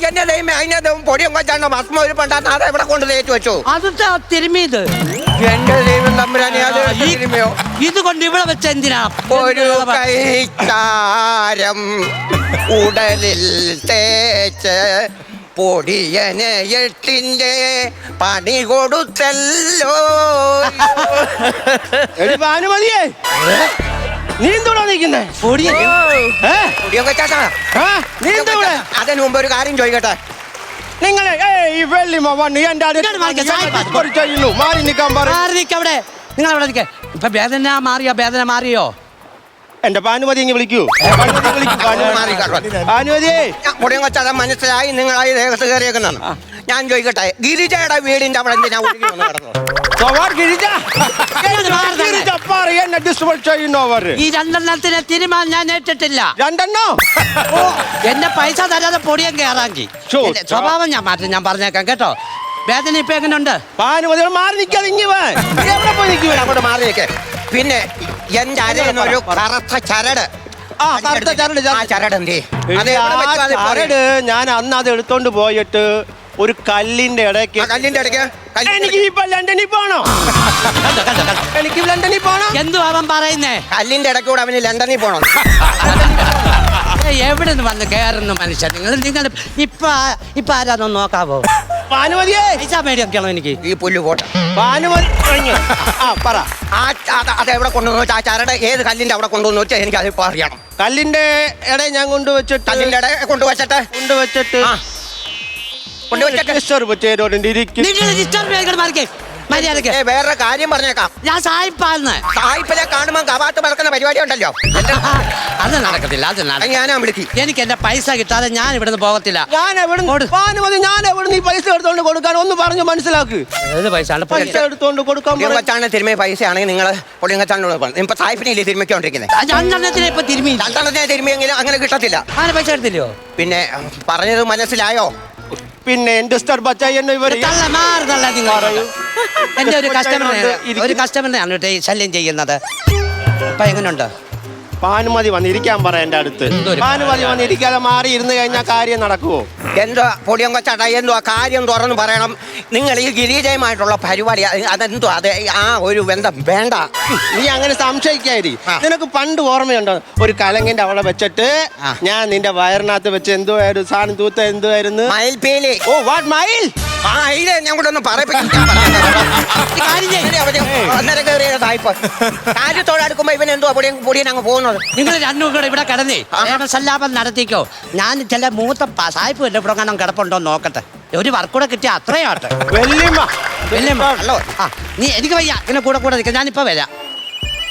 എന്നെ ദൈവമേ അതിനെ പൊടിയും കൊച്ചാണോ ഭസ്മം ഒരു പണ്ടാ അത് എവിടെ കൊണ്ട് തേച്ചു വെച്ചു? അത് തിരുമിയത് എന്റെ ദൈവം തമ്പുരാനെ, അത് തിരുമിയോ? ഇത് കൊണ്ട് ഇവിടെ വെച്ച എന്തിനാ? ഒരു കൈക്കാരം ഉടലിൽ തേച്ച് പൊടിയനെ എട്ടിന്റെ പണി കൊടുത്തല്ലോ. ഭാനുമതിയേ, നീ എന്തോടാ നിൽക്കുന്നേ? പൊടിയൊക്കെ ചേട്ടാ, അതിന് മുമ്പ് ഒരു കാര്യം ചോദിക്കട്ടെ. നിങ്ങളെ ഈ വെള്ളിമ വന്ന് എന്റെ ചെയ്യുന്നു. മാറി നിൽക്കാൻ അവിടെ നിങ്ങൾ അവിടെ നിൽക്കേ. ഇപ്പൊ വേദന മാറിയോ? എന്റെ ഭാനുമതി ഇങ്ങ് വിളിക്കൂ. ഭാനുമതിയെ, മുടിയും കൊച്ചാതെ മനസ്സിലായി നിങ്ങളായി ദേഹത്ത് കയറിയേക്കുന്നതാണ്. ഞാൻ ചോദിക്കട്ടെ, ഗിരിജയുടെ വീടിന്റെ അവിടെ എന്തിനാ ഒഴുകി വന്ന് കിടന്നത്? ഈ രണ്ടെണ്ണത്തിന് തീരുമാനം ഞാൻ ഏറ്റിട്ടില്ല. രണ്ടെണ്ണോ? എന്റെ പൈസ തരാതെ പൊടിയും കയറാങ്കി സ്വഭാവം ഞാൻ മാറ്റും. ഞാൻ പറഞ്ഞേക്കാം കേട്ടോ. വേദന ഇപ്പൊ എങ്ങനെയുണ്ട്? ഭാനുമതി മാറി നിൽക്കാതെ എവിടെ പോയി നിൽക്കുവേ? അങ്ങോട്ട് മാറിയേക്കെ. പിന്നെ എന്റെ അരയൊരു കറുത്ത ചരട്. ചരട് ഞാൻ അന്ന് അത് എടുത്തോണ്ട് പോയിട്ട് ഒരു കല്ലിന്റെ ഇടയ്ക്ക്. എനിക്ക് ഇപ്പൊ ലണ്ടനിൽ പോണോ? എനിക്ക് ലണ്ടനിൽ പോണോ? എന്തു അവൻ പറയുന്നേ? കല്ലിന്റെ ഇടയ്ക്കൂടെ അവന് ലണ്ടനിൽ പോണോ? എവിടെ നിന്ന് വന്ന് കയറുന്നു മനുഷ്യൻ? നിങ്ങൾ ഇപ്പൊ ആരാന്നോ നോക്കാവോ? ഭാനുമതിയെ, പൈസ മേടിക്കണോ എനിക്ക്? ഈ പുല്ല് പോട്ടെ. ഭാനുമതി പറ, അതെവിടെ കൊണ്ടുവന്നു? ആ ചരട് ഏത് കല്ലിന്റെ അവിടെ കൊണ്ടുവന്നു വെച്ചാൽ എനിക്ക് അതിപ്പോ അറിയണം. കല്ലിന്റെ ഇടയിൽ ഞാൻ കൊണ്ടുവച്ചിട്ട്. കല്ലിന്റെ ഇടയിൽ കൊണ്ടുവച്ചിട്ട് വേറെ കാര്യം പറഞ്ഞേക്കാം. ഞാൻ സായിപ്പാന്ന്. സായിപ്പിനെ കാണുമ്പോ കവാത്ത് പറക്കുന്ന പരിപാടി ഉണ്ടല്ലോ, അത് നടക്കത്തില്ല. ഞാനാ വിളിക്കി. എനിക്ക് എന്റെ പൈസ കിട്ടാതെ ഞാൻ ഇവിടുന്ന് പോകത്തില്ല. ഞാൻ എവിടെ ഈ പൈസ എടുത്തോണ്ട് കൊടുക്കാൻ ഒന്ന് പറഞ്ഞു മനസ്സിലാക്ക്. ഏത് പൈസ എടുത്തോണ്ട് കൊടുക്കാൻ വെച്ചാണ് തിരുമ പൈസ ആണെങ്കിൽ നിങ്ങൾ പൊടിയങ്കച്ചാനോട് ഇപ്പൊ സായിപ്പിനെ തിരുമയ്ക്കൊണ്ടിരിക്കുന്നത്. രണ്ടെണ്ണത്തിനെ ഇപ്പൊ തിരുമി. രണ്ടെണ്ണത്തിനെ തിരുമിയെങ്കിലും അങ്ങനെ കിട്ടത്തില്ല. അങ്ങനെ പൈസ എടുത്തില്ലയോ? പിന്നെ പറഞ്ഞത് മനസ്സിലായോ? പിന്നെ എന്റെ എന്റെ ഒരു കസ്റ്റമറിനെയാണ് ശല്യം ചെയ്യുന്നത്. അപ്പൊ എങ്ങനെയുണ്ട്? ഭാനുമതി വന്നിരിക്കാൻ പറ എന്റെ അടുത്ത്. ഭാനുമതി വന്നിരിക്കാതെ മാറി ഇരുന്ന് കഴിഞ്ഞാൽ കാര്യം നടക്കുവോ? എന്തോ പൊടിയും കൊച്ചാട്ടാ, എന്തോ കാര്യം തുറന്ന് പറയണം. നിങ്ങൾ ഈ ഗിരിജയുമായിട്ടുള്ള പരിപാടി അതെന്തോ അത് ആ ഒരു ബന്ധം വേണ്ട. നീ അങ്ങനെ സംശയിക്കാതി. നിനക്ക് പണ്ട് ഓർമ്മയുണ്ടോ? ഒരു കലങ്ങിന്റെ അവിടെ വെച്ചിട്ട് ഞാൻ നിന്റെ വയറിനകത്ത് വെച്ച് എന്തോ സാധനം തൂത്ത എന്തുവായിരുന്നു? മയിൽപീലി. ഓ വാട്ട് മയിൽ? ഞാൻ കൂടെ ഒന്ന് കാര്യത്തോടെ അടുക്കുമ്പോ ഇവൻ എന്തോ പൊടിയൻ അങ്ങ് പോകുന്നത്. നിങ്ങൾ രണ്ടും കൂടെ ഇവിടെ കിടന്നേ സല്ലാപം നടത്തിക്കോ. ഞാൻ ചില മൂത്ത സായിപ്പ് വല്ല പ്രകാരം കിടപ്പുണ്ടോ നോക്കട്ടെ. ഒരു വർക്കൂടെ കിട്ടിയ അത്രയാട്ടെ. വെല്ലിമ്മ നീ എനിക്ക് വയ്യ ഇങ്ങനെ കൂടെ നിൽക്കാം. ഞാനിപ്പോ വരാം.